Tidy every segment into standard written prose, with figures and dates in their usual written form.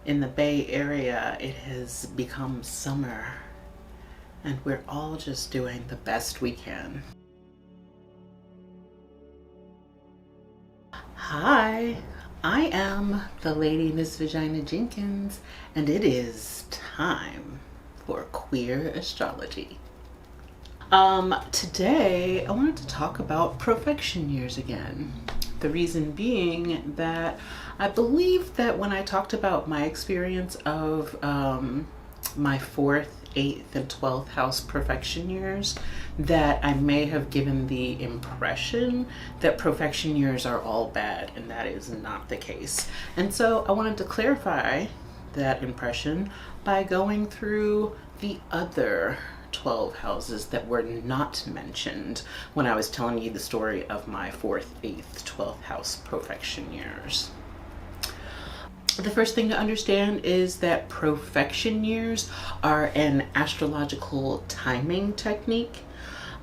in the Bay Area, it has become summer, and we're all just doing the best we can. Hi, I am the Lady Miss Vagina Jenkins, and it is time for queer astrology. Today I wanted to talk about Profection years again. The reason being that I believe that when I talked about my experience of my 4th, 8th, and 12th house Profection years, that I may have given the impression that Profection years are all bad, and that is not the case. And so I wanted to clarify that impression by going through the other 12 houses that were not mentioned when I was telling you the story of my 4th, 8th, 12th house Profection years. The first thing to understand is that Profection years are an astrological timing technique.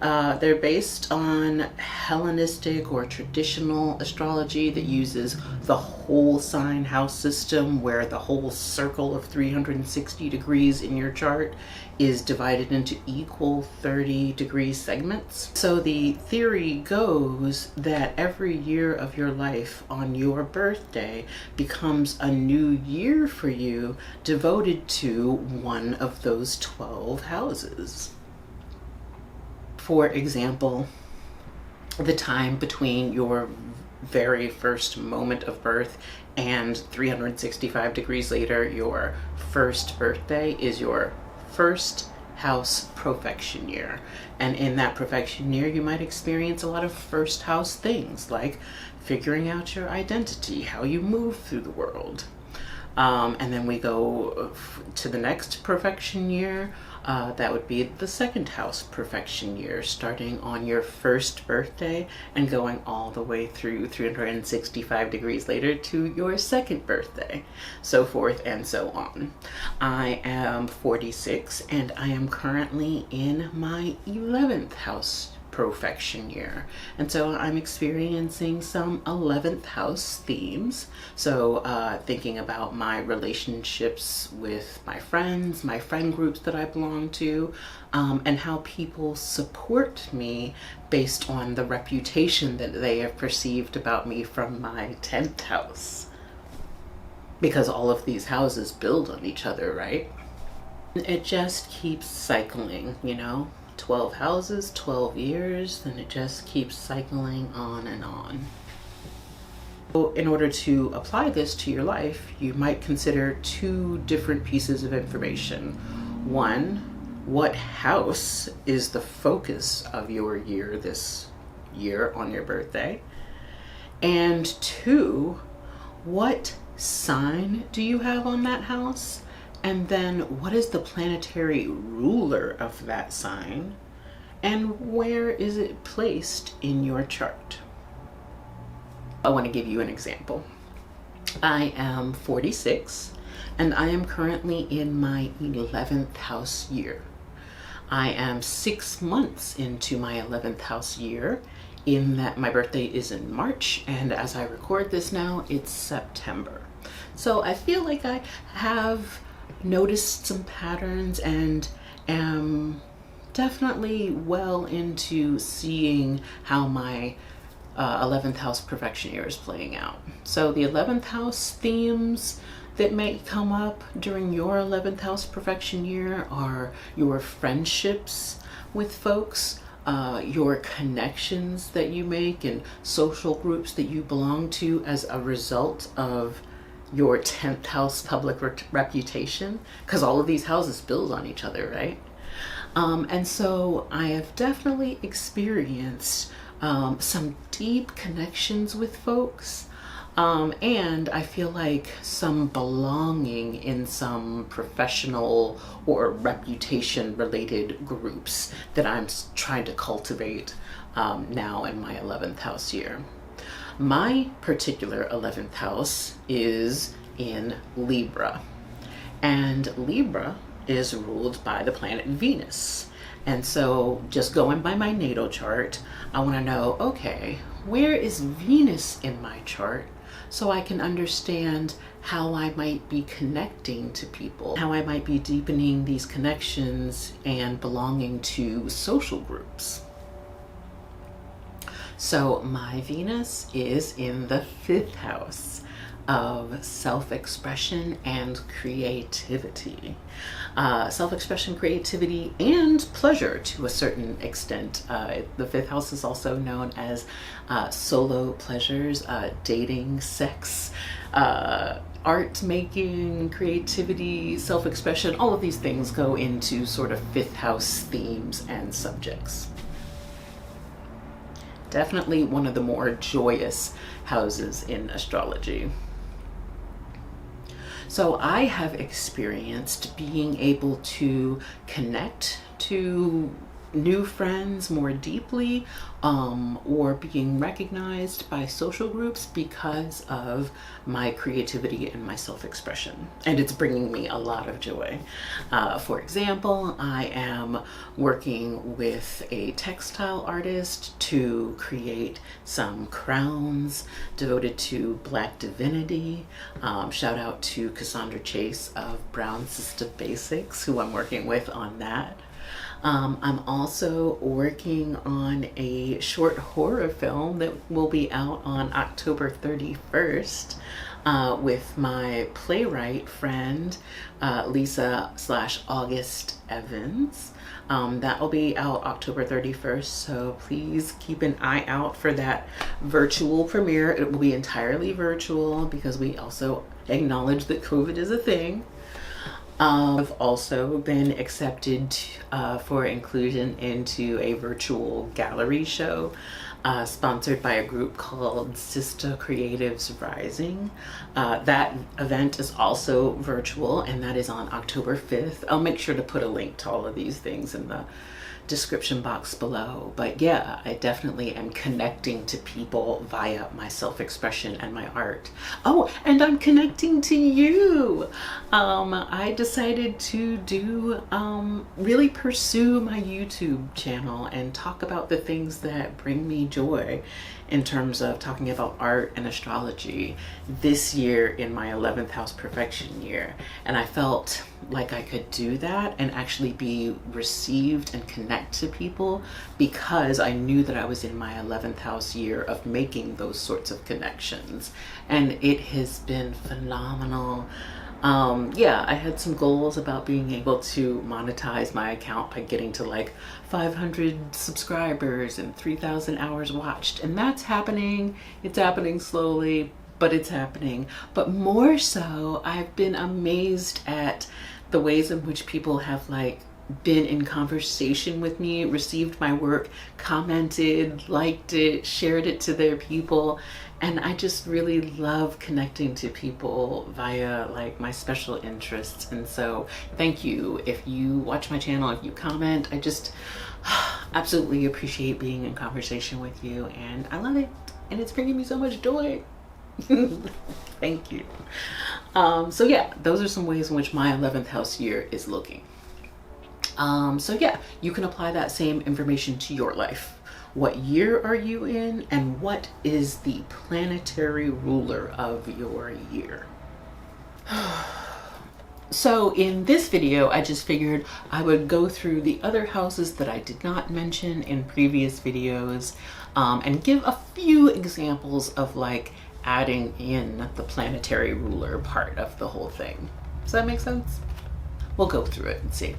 They're based on Hellenistic or traditional astrology that uses the whole sign house system, where the whole circle of 360 degrees in your chart is divided into equal 30-degree segments. So the theory goes that every year of your life on your birthday becomes a new year for you, devoted to one of those 12 houses. For example, the time between your very first moment of birth and 365 degrees later, your first birthday, is your first house Profection year. And in that Profection year, you might experience a lot of first house things, like figuring out your identity, how you move through the world. And then we go to the next Profection year. That would be the second house Profection year, starting on your first birthday and going all the way through 365 degrees later to your second birthday, so forth and so on. I am 46 and I am currently in my 11th house Profection year, and so I'm experiencing some 11th house themes. So thinking about my relationships with my friends, my friend groups that I belong to, and how people support me based on the reputation that they have perceived about me from my 10th house, because all of these houses build on each other, right? It just keeps cycling, you know? 12 houses, 12 years, then it just keeps cycling on and on. So in order to apply this to your life, you might consider 2 different pieces of information. 1, what house is the focus of your year this year on your birthday? And 2, what sign do you have on that house? And then what is the planetary ruler of that sign? And where is it placed in your chart? I want to give you an example. I am 46 and I am currently in my 11th house year. I am 6 months into my 11th house year, in that my birthday is in March, and as I record this now, it's September. So I feel like I have noticed some patterns and am definitely well into seeing how my 11th house Profection year is playing out. So the 11th house themes that may come up during your 11th house Profection year are your friendships with folks, your connections that you make and social groups that you belong to as a result of your 10th house public reputation, because all of these houses build on each other, right? And so I have definitely experienced some deep connections with folks, and I feel like some belonging in some professional or reputation related groups that I'm trying to cultivate now in my 11th house year. My particular 11th house is in Libra, and Libra is ruled by the planet Venus. And so just going by my natal chart, I want to know, okay, where is Venus in my chart so I can understand how I might be connecting to people, how I might be deepening these connections and belonging to social groups. So my Venus is in the 5th house of self-expression and creativity. Self-expression, creativity, and pleasure to a certain extent. The 5th house is also known as solo pleasures, dating, sex, art making, creativity, self-expression. All of these things go into sort of 5th house themes and subjects. Definitely one of the more joyous houses in astrology. So I have experienced being able to connect to new friends more deeply, or being recognized by social groups because of my creativity and my self-expression. And it's bringing me a lot of joy. For example, I am working with a textile artist to create some crowns devoted to Black divinity. Shout out to Cassandra Chase of Brown Sista Basics, who I'm working with on that. I'm also working on a short horror film that will be out on October 31st with my playwright friend Lisa/August Evans. That will be out October 31st, so please keep an eye out for that virtual premiere. It will be entirely virtual because we also acknowledge that COVID is a thing. I've also been accepted for inclusion into a virtual gallery show sponsored by a group called Sista Creatives Rising. That event is also virtual, and that is on October 5th. I'll make sure to put a link to all of these things in the description box below. But yeah, I definitely am connecting to people via my self-expression and my art. Oh, and I'm connecting to you. I decided to really pursue my YouTube channel and talk about the things that bring me joy in terms of talking about art and astrology this year in my 11th house Profection year. And I felt like I could do that and actually be received and connect to people because I knew that I was in my 11th house year of making those sorts of connections. And it has been phenomenal. Yeah, I had some goals about being able to monetize my account by getting to like 500 subscribers and 3,000 hours watched. And that's happening. It's happening slowly, but it's happening. But more so, I've been amazed at the ways in which people have like been in conversation with me, received my work, commented, liked it, shared it to their people. And I just really love connecting to people via like my special interests. And so thank you if you watch my channel, if you comment. I just absolutely appreciate being in conversation with you, and I love it, and it's bringing me so much joy. Thank you. So yeah, those are some ways in which my 11th house year is looking. So yeah, you can apply that same information to your life. What year are you in, and what is the planetary ruler of your year? So in this video, I just figured I would go through the other houses that I did not mention in previous videos, and give a few examples of like adding in the planetary ruler part of the whole thing. Does that make sense? We'll go through it and see.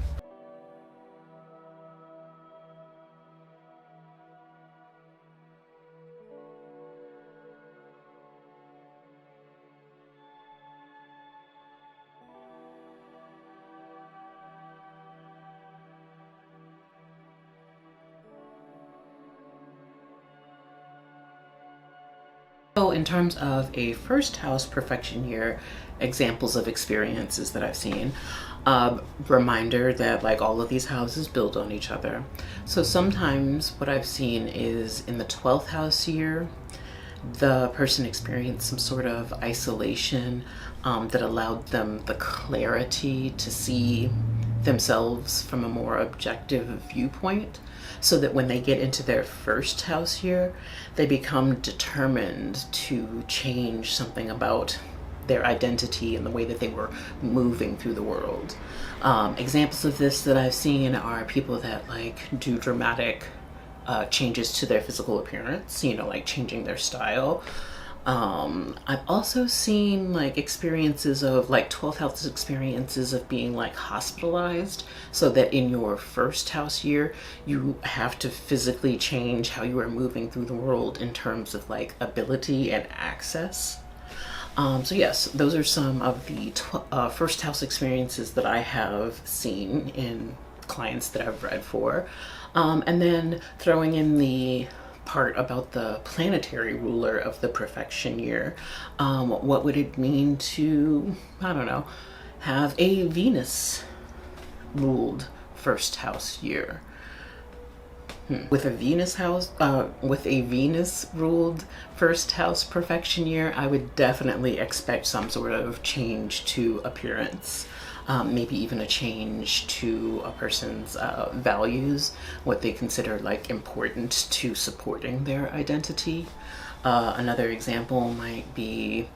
So in terms of a first house Profection year, examples of experiences that I've seen, reminder that like all of these houses build on each other. So sometimes what I've seen is in the 12th house year, the person experienced some sort of isolation that allowed them the clarity to see themselves from a more objective viewpoint, so that when they get into their first house year, they become determined to change something about their identity and the way that they were moving through the world. Examples of this that I've seen are people that like do dramatic changes to their physical appearance, you know, like changing their style. I've also seen like experiences of like 12th house experiences of being like hospitalized, so that in your first house year, you have to physically change how you are moving through the world in terms of like ability and access. So yes, those are some of the first house experiences that I have seen in clients that I've read for. And then throwing in the part about the planetary ruler of the Profection year. What would it mean to, I don't know, have a Venus ruled first house year? With a Venus ruled first house Profection year, I would definitely expect some sort of change to appearance. Maybe even a change to a person's values, what they consider like important to supporting their identity. Another example might be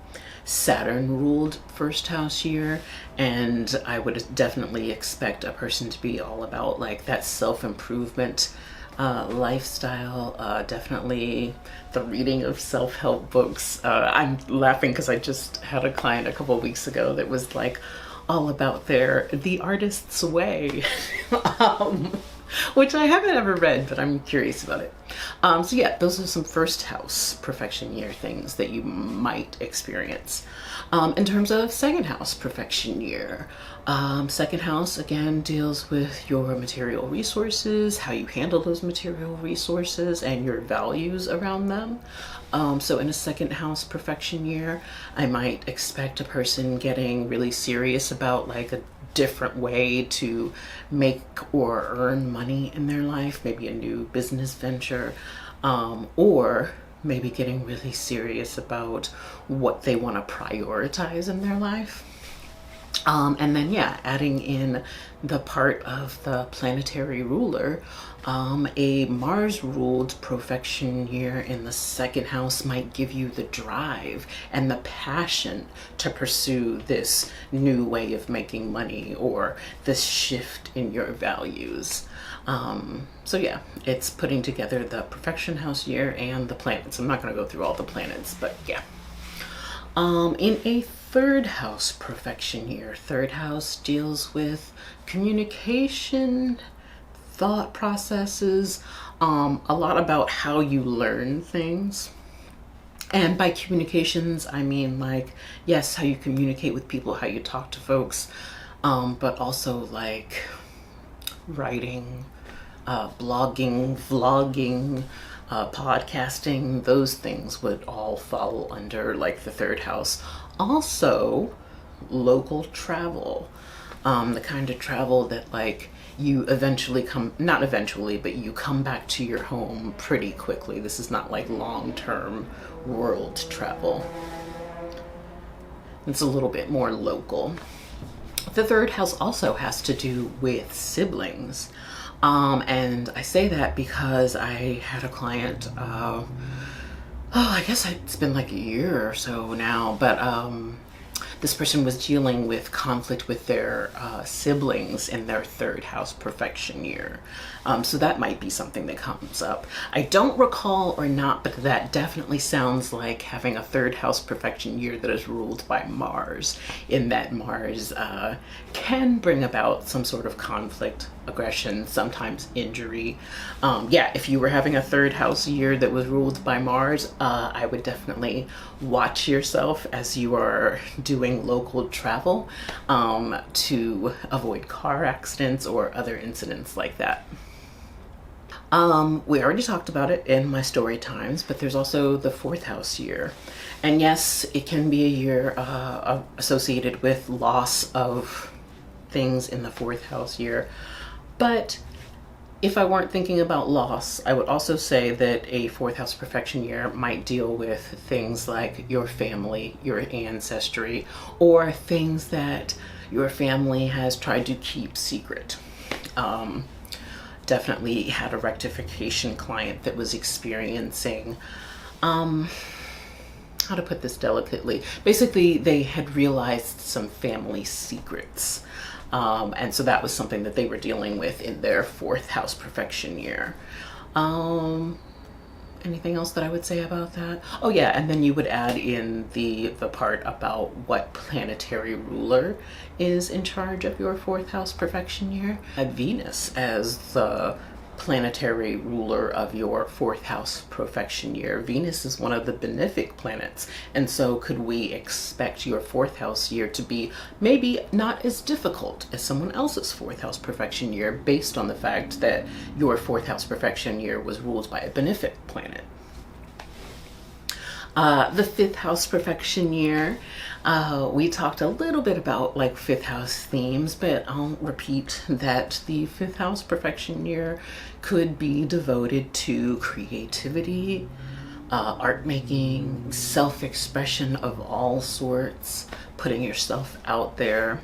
Saturn ruled first house year, and I would definitely expect a person to be all about like that self-improvement lifestyle, definitely the reading of self-help books. I'm laughing because I just had a client a couple of weeks ago that was like all about The Artist's Way, which I haven't ever read, but I'm curious about it. So yeah, those are some first house Profection year things that you might experience. In terms of second house Profection year, second house again deals with your material resources, how you handle those material resources, and your values around them. So in a second house Profection year, I might expect a person getting really serious about like a different way to make or earn money in their life, maybe a new business venture, or maybe getting really serious about what they want to prioritize in their life. And then, yeah, adding in the part of the planetary ruler, a Mars ruled Profection year in the second house might give you the drive and the passion to pursue this new way of making money or this shift in your values. So yeah, it's putting together the Profection house year and the planets. I'm not going to go through all the planets, but yeah. In a third house Profection year, third house deals with communication, thought processes, a lot about how you learn things. And by communications, I mean like, yes, how you communicate with people, how you talk to folks, but also like writing, blogging, vlogging, podcasting, those things would all fall under like the third house. Also, local travel, the kind of travel that like you eventually not eventually, but you come back to your home pretty quickly. This is not like long-term world travel. It's a little bit more local. The third house also has to do with siblings. And I say that because I had a client, I guess it's been like a year or so now, but this person was dealing with conflict with their siblings in their third house Profection year. So that might be something that comes up. I don't recall or not, but that definitely sounds like having a third house Profection year that is ruled by Mars, in that Mars can bring about some sort of conflict, aggression, sometimes injury. Yeah, if you were having a third house year that was ruled by Mars, I would definitely watch yourself as you are doing local travel to avoid car accidents or other incidents like that. We already talked about it in my story times, but there's also the fourth house year. And yes, it can be a year associated with loss of things in the fourth house year, but If I weren't thinking about loss, I would also say that a fourth house perfection year might deal with things like your family, your ancestry, or things that your family has tried to keep secret. Definitely had a rectification client that was experiencing, how to put this delicately, basically they had realized some family secrets. And so that was something that they were dealing with in their fourth house perfection year. Anything else that I would say about that? Oh yeah, and then you would add in the part about what planetary ruler is in charge of your fourth house perfection year. Venus as the planetary ruler of your fourth house perfection year. Venus is one of the benefic planets, and so could we expect your fourth house year to be maybe not as difficult as someone else's fourth house perfection year based on the fact that your fourth house perfection year was ruled by a benefic planet. The fifth house perfection year, we talked a little bit about like fifth house themes, but I'll repeat that the fifth house perfection year could be devoted to creativity, art making, self-expression of all sorts, putting yourself out there.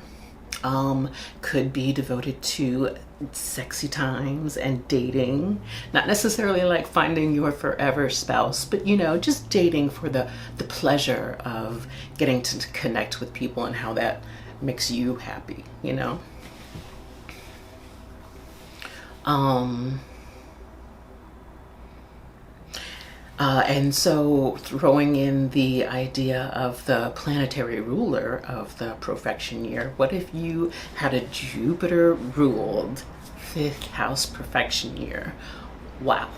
Could be devoted to sexy times and dating, not necessarily like finding your forever spouse, but you know, just dating for the pleasure of getting to connect with people and how that makes you happy, you know. And so throwing in the idea of the planetary ruler of the Profection year, what if you had a Jupiter ruled fifth house perfection year? Wow.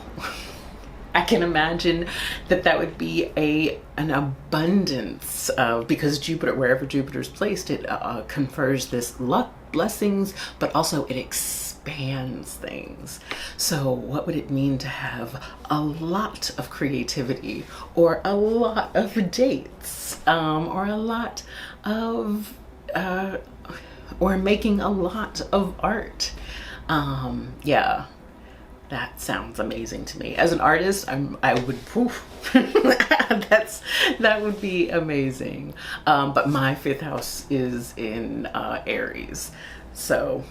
I can imagine that that would be an abundance of, because Jupiter, wherever Jupiter's placed, it confers this luck, blessings, but also it expands things. So what would it mean to have a lot of creativity, or a lot of dates, or a lot of, or making a lot of art? Yeah. That sounds amazing to me. As an artist, I would, poof, that would be amazing. But my fifth house is in Aries, so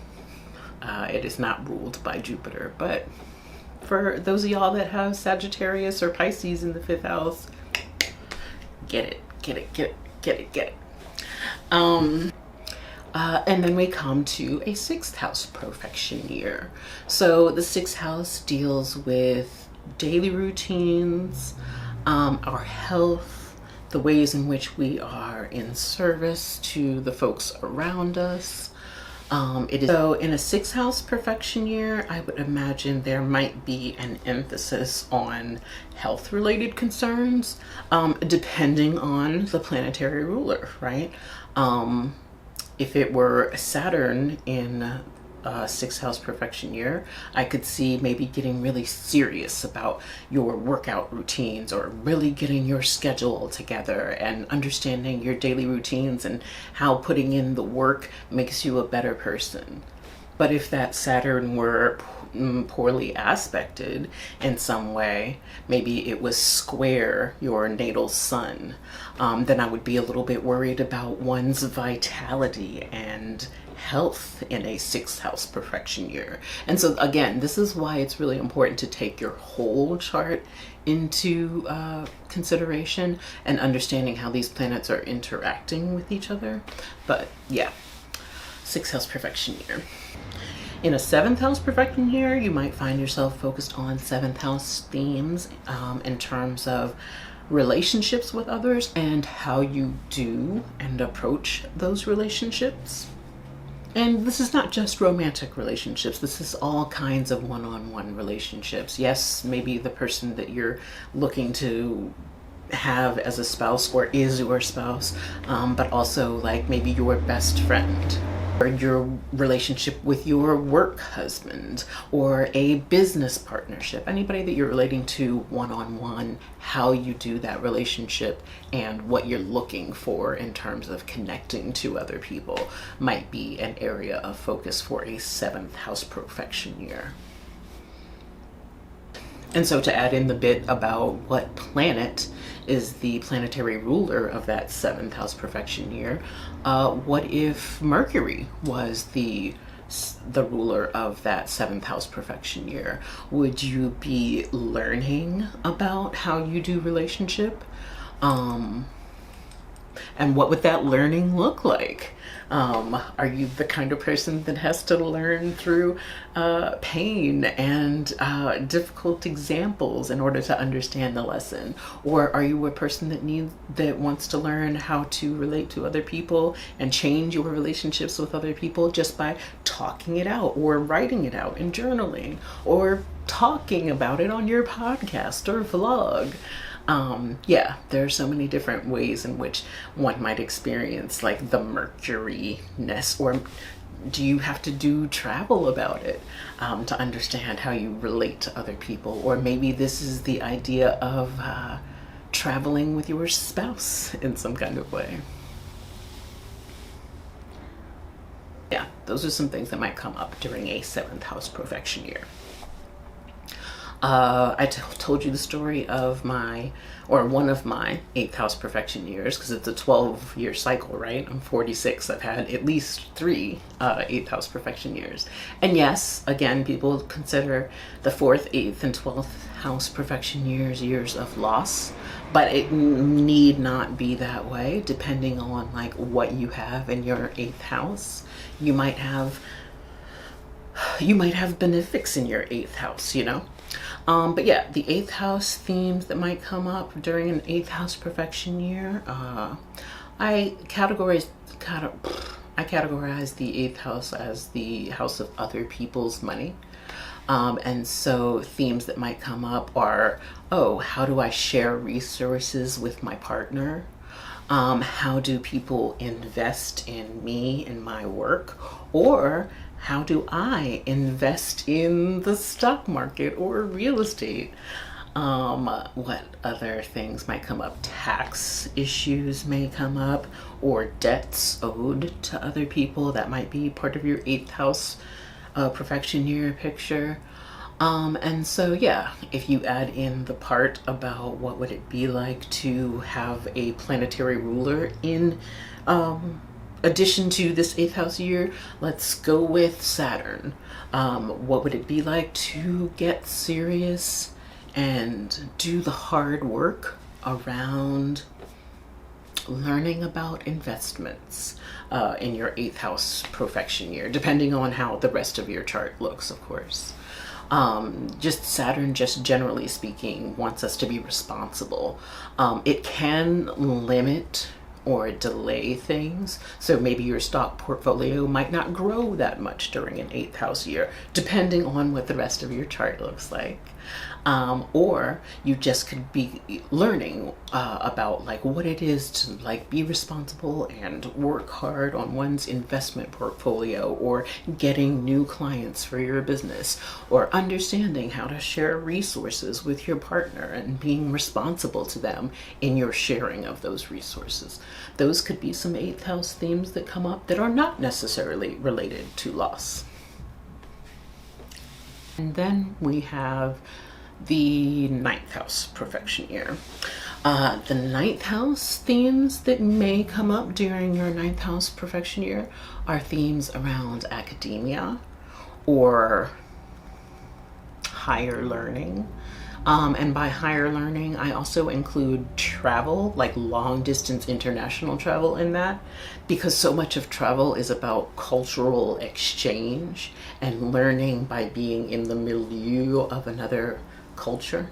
it is not ruled by Jupiter. But for those of y'all that have Sagittarius or Pisces in the fifth house, get it, get it, get it, get it, get it. And then we come to a sixth house Profection year. So the sixth house deals with daily routines, our health, the ways in which we are in service to the folks around us. So in a sixth house Profection year, I would imagine there might be an emphasis on health related concerns, depending on the planetary ruler, right? If it were Saturn in sixth house Profection year, I could see maybe getting really serious about your workout routines, or really getting your schedule together and understanding your daily routines and how putting in the work makes you a better person. But if that Saturn were poorly aspected in some way, maybe it was square your natal sun, then I would be a little bit worried about one's vitality and health in a sixth house Profection year. And so again, this is why it's really important to take your whole chart into consideration and understanding how these planets are interacting with each other. But yeah, sixth house Profection year. In a seventh house Profection year, you might find yourself focused on seventh house themes in terms of relationships with others and how you do and approach those relationships. And this is not just romantic relationships. This is all kinds of one-on-one relationships. Yes, maybe the person that you're looking to have as a spouse or is your spouse, but also like maybe your best friend, or your relationship with your work husband, or a business partnership, anybody that you're relating to one-on-one, how you do that relationship and what you're looking for in terms of connecting to other people might be an area of focus for a seventh house Profection year. And so to add in the bit about what planet is the planetary ruler of that 7th house profection year, what if Mercury was the ruler of that 7th house profection year? Would you be learning about how you do relationship? And what would that learning look like? Are you the kind of person that has to learn through pain and difficult examples in order to understand the lesson? Or are you a person that wants to learn how to relate to other people and change your relationships with other people just by talking it out or writing it out in journaling or talking about it on your podcast or vlog? Yeah, there are so many different ways in which one might experience like the Mercury-ness, or do you have to do travel about it to understand how you relate to other people? Or maybe this is the idea of traveling with your spouse in some kind of way. Yeah, those are some things that might come up during a 7th house profection year. I told you the story of one of my 8th house profection years, because it's a 12-year cycle, right? I'm 46. I've had at least 3 8th house profection years. And yes, again, people consider the 4th, 8th, and 12th house profection years of loss, but it need not be that way, depending on like what you have in your 8th house. You might have benefics in your 8th house, you know? But yeah, the 8th house themes that might come up during an 8th house profection year, I categorize the 8th house as the house of other people's money. And so themes that might come up are, oh, how do I share resources with my partner? How do people invest in me and my work? Or how do I invest in the stock market or real estate? What other things might come up? Tax issues may come up, or debts owed to other people. That might be part of your 8th house profection year picture. And so, yeah, if you add in the part about what would it be like to have a planetary ruler in addition to this 8th house year, let's go with Saturn. What would it be like to get serious and do the hard work around learning about investments in your 8th house profection year, depending on how the rest of your chart looks, of course. Just Saturn, just generally speaking, wants us to be responsible. It can limit or delay things. So maybe your stock portfolio might not grow that much during an 8th house year, depending on what the rest of your chart looks like. Or you just could be learning about like what it is to like be responsible and work hard on one's investment portfolio, or getting new clients for your business, or understanding how to share resources with your partner and being responsible to them in your sharing of those resources. Those could be some 8th house themes that come up that are not necessarily related to loss. And then we have the 9th house profection year. The 9th house themes that may come up during your 9th house profection year are themes around academia or higher learning. And by higher learning, I also include travel, like long distance international travel in that, because so much of travel is about cultural exchange and learning by being in the milieu of another culture.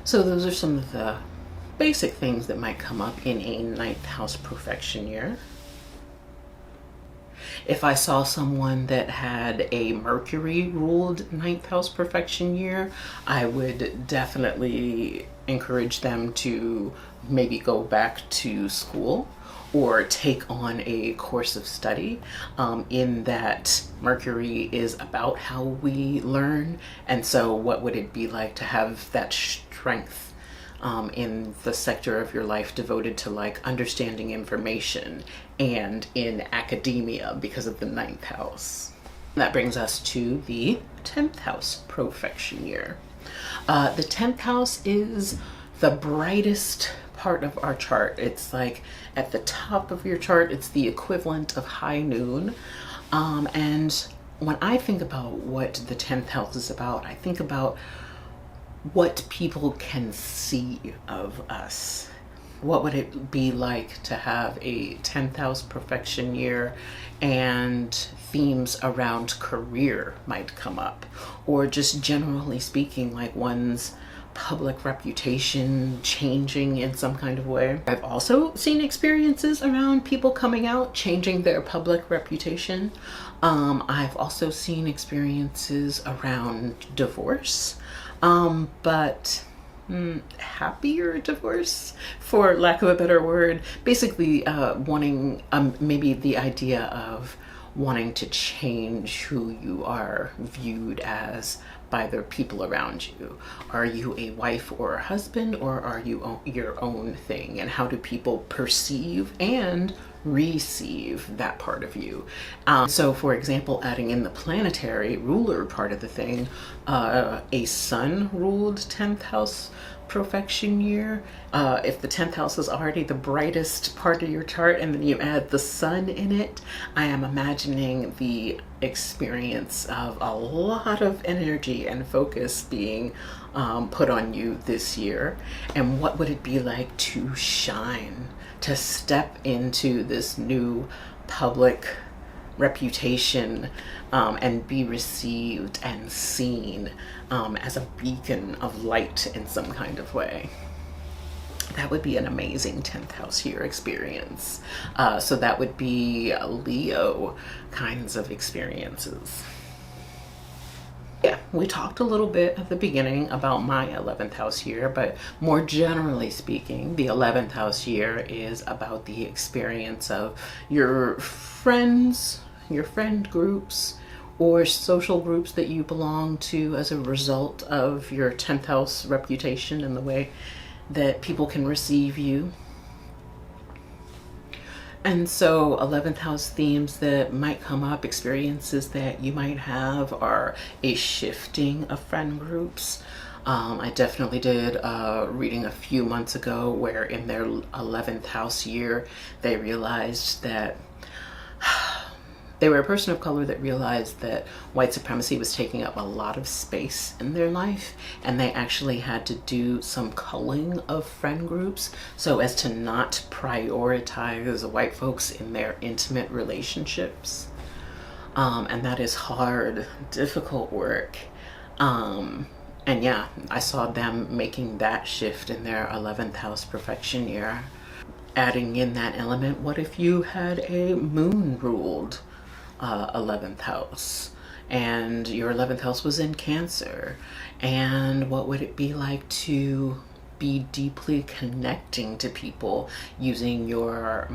So those are some of the basic things that might come up in a 9th house profection year. If I saw someone that had a Mercury ruled 9th house profection year, I would definitely encourage them to maybe go back to school or take on a course of study, in that Mercury is about how we learn. And so what would it be like to have that strength in the sector of your life devoted to like understanding information and in academia because of the 9th house? That brings us to the 10th house profection year. The 10th house is the brightest part of our chart. It's like at the top of your chart, it's the equivalent of high noon. And when I think about what the 10th house is about, I think about what people can see of us. What would it be like to have a 10th house profection year and themes around career might come up, or just generally speaking, like one's public reputation changing in some kind of way. I've also seen experiences around people coming out, changing their public reputation. I've also seen experiences around divorce, but happier divorce, for lack of a better word. Basically wanting, maybe the idea of wanting to change who you are viewed as by the people around you. Are you a wife or a husband, or are you your own thing? And how do people perceive and receive that part of you? So for example, adding in the planetary ruler part of the thing, a sun ruled 10th house profection year. If the 10th house is already the brightest part of your chart and then you add the sun in it, I am imagining the experience of a lot of energy and focus being put on you this year. And what would it be like to shine, to step into this new public reputation and be received and seen as a beacon of light in some kind of way? That would be an amazing 10th house year experience. So that would be Leo kinds of experiences. Yeah, we talked a little bit at the beginning about my 11th house year, but more generally speaking, the 11th house year is about the experience of your friends, your friend groups, or social groups that you belong to as a result of your 10th house reputation and the way that people can receive you. And so 11th house themes that might come up, experiences that you might have, are a shifting of friend groups. I definitely did reading a few months ago where in their 11th house year, they realized that they were a person of color that realized that white supremacy was taking up a lot of space in their life, and they actually had to do some culling of friend groups so as to not prioritize white folks in their intimate relationships. And that is hard, difficult work. And yeah, I saw them making that shift in their 11th house profection year. Adding in that element, what if you had a moon ruled 11th house and your 11th house was in Cancer? And what would it be like to be deeply connecting to people using your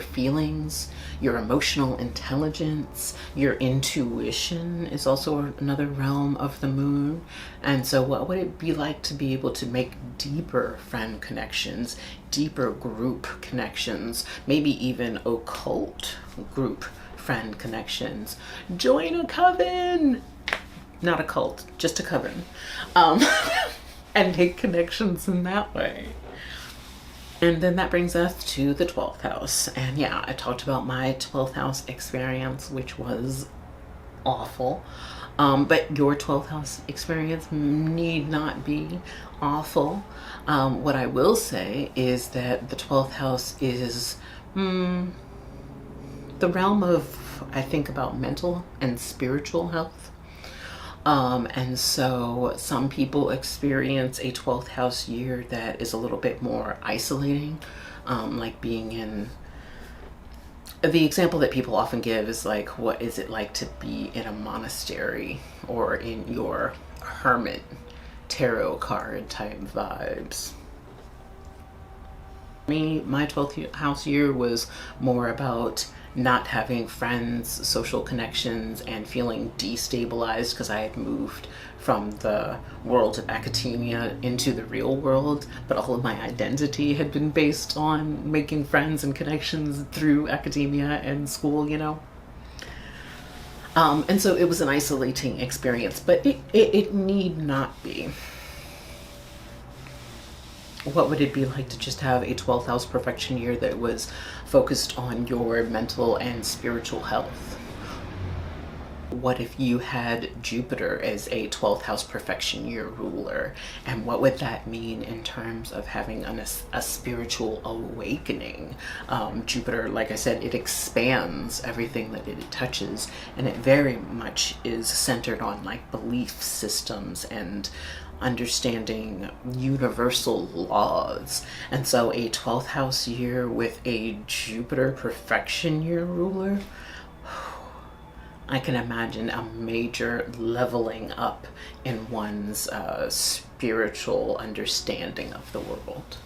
feelings, your emotional intelligence, your intuition is also another realm of the moon. And so what would it be like to be able to make deeper friend connections, deeper group connections, maybe even occult group friend connections? Join a coven, not a cult, just a coven, and make connections in that way. And then that brings us to the 12th house. And yeah, I talked about my 12th house experience, which was awful. But your 12th house experience need not be awful. What I will say is that the 12th house is the realm of, I think, about mental and spiritual health. And so some people experience a 12th house year that is a little bit more isolating, like being in, the example that people often give is like, what is it like to be in a monastery or in your hermit tarot card type vibes? Me, my 12th house year was more about not having friends, social connections, and feeling destabilized because I had moved from the world of academia into the real world, but all of my identity had been based on making friends and connections through academia and school, you know. And so it was an isolating experience, but it need not be. What would it be like to just have a 12th house perfection year that was focused on your mental and spiritual health? What if you had Jupiter as a 12th house perfection year ruler? And what would that mean in terms of having a spiritual awakening? Jupiter, like I said, it expands everything that it touches, and it very much is centered on like belief systems and understanding universal laws. And so a 12th house year with a Jupiter perfection year ruler, I can imagine a major leveling up in one's spiritual understanding of the world.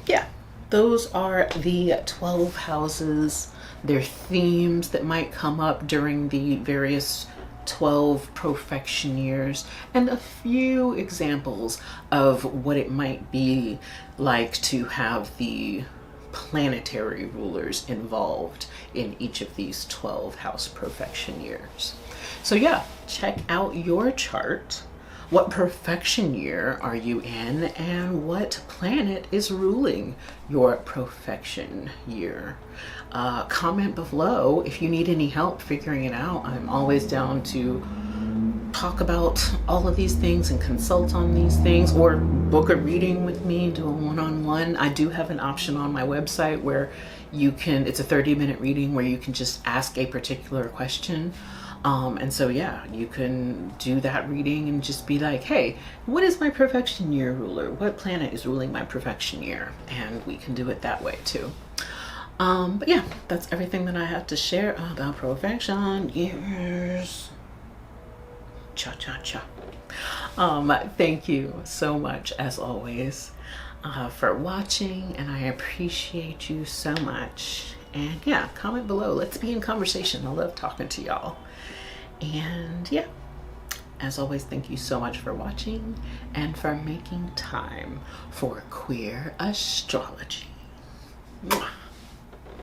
Yeah, those are the 12 houses, their themes that might come up during the various 12 profection years, and a few examples of what it might be like to have the planetary rulers involved in each of these 12 house profection years. So yeah, check out your chart. What profection year are you in, and what planet is ruling your profection year? Comment below if you need any help figuring it out. I'm always down to talk about all of these things and consult on these things, or book a reading with me, do a one-on-one. I do have an option on my website where you can, it's a 30-minute reading where you can just ask a particular question. And so yeah, you can do that reading and just be like, hey, what is my profection year ruler? What planet is ruling my profection year? And we can do it that way too. But yeah, that's everything that I have to share about profection years. Cha cha cha. Thank you so much as always for watching, and I appreciate you so much. And yeah, comment below. Let's be in conversation. I love talking to y'all. And yeah, as always, thank you so much for watching and for making time for queer astrology.